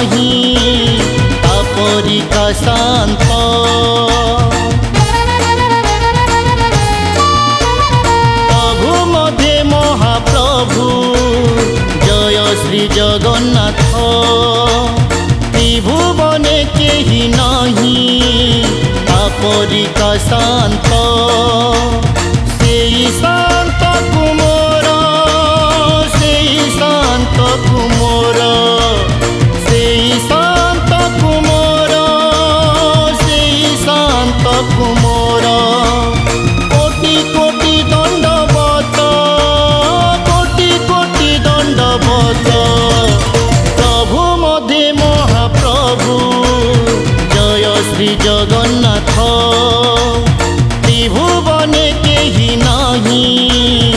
नहीं अपरिका शांत। प्रभु मध्य महाप्रभु जय श्री जगन्नाथ। त्रिभुवने केहि नहीं अपरिका शांत। सेई शांत कुमोर सेई शांत कुमोर सेई शांत कुमोर सेई शांत कुमोर। कोटि कोटि दंडवत कोटि कोटि दंडवत। प्रभु मध्य महाप्रभु जय श्री जगन्नाथ। त्रिभुवने केहि नहीं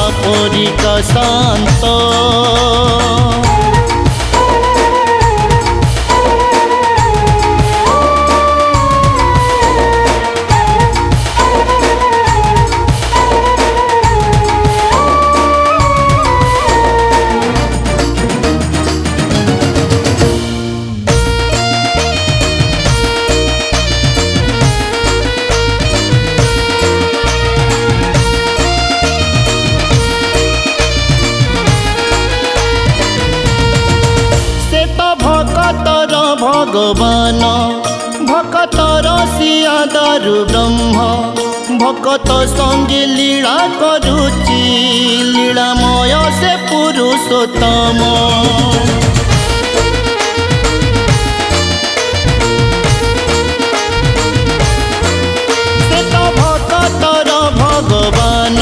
अपरिका शांत। भक्तर भगवान भक्तर सिया दारु ब्रह्म। भक्त संगे लीला करुची लीलामय से पुरुषोत्तम। से तो भक्तर भगवान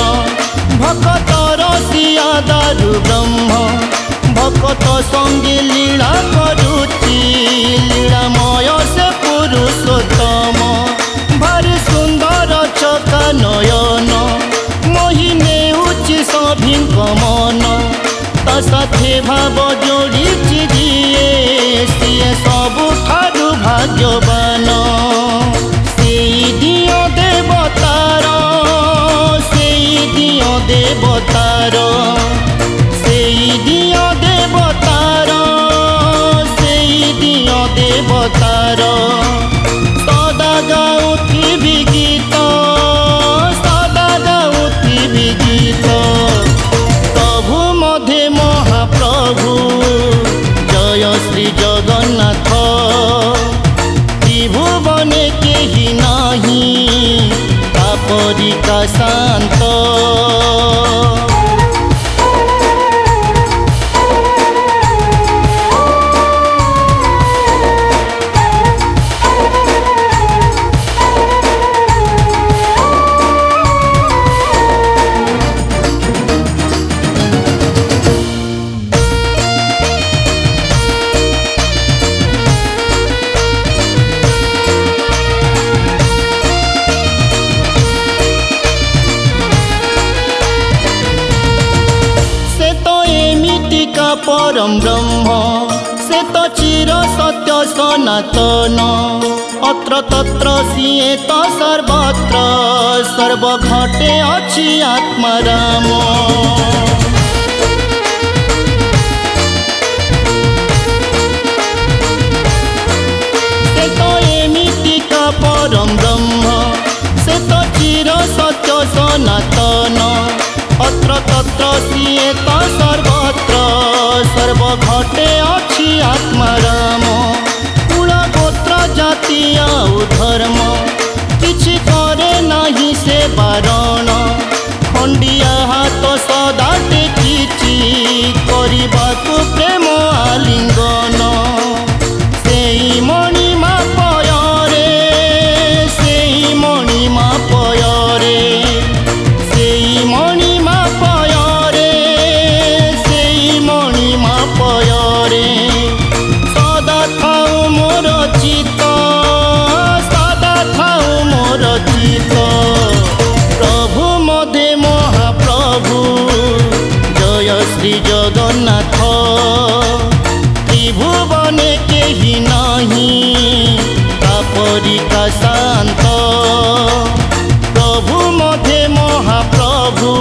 भक्तर सिया दारु ब्रह्म। भक्त संगे लीला करुची लीलामय से पुरुषोत्तम। भारी सुंदर चका नयन मोहिने उच्च सभिंक मन। ता साथे भाव जोड़ी दिए सिए सबुठारु भाग्यवान। सेई दियो देवतार सेई दियो देवतार सेई दियो देवतार सेई दियो देवतार। सदा गाउथिबि गीत सदा गाउथिबि गीत। प्रभु मध्य महाप्रभु जय श्री जगन्नाथ। त्रिभुवने केहि नहीं अपरिका शांत। परम ब्रह्म से तो चिर सत्य सनातन। अत्र तत्र सिए तो सर्वत्र सर्व घटे अछि आत्मा राम। से तो एमितिका परम ब्रह्म से तो चिर सत्य सनातन। अत्र तत्र सिए तो सर्वत्र सर्व घटे अछि आत्मा राम। कुल गोत्र जाति आउ धर्म किछि करे नाही से बारण। खंडिया हाथ सदा टेकिछि करिबाकु प्रेम आलिंगन। सेई मणिमा पयरे सेई मणिमा पयरे सेई मणिमा पयरे सेई मणिमा पयरे। सदा थाउ मोर चित्त सदा थाउ मोर चित्त। प्रभु मध्य महाप्रभु जय श्री जगन्नाथ। त्रिभुवने केहि नहीं अपरिका शांत। प्रभु मध्य महाप्रभु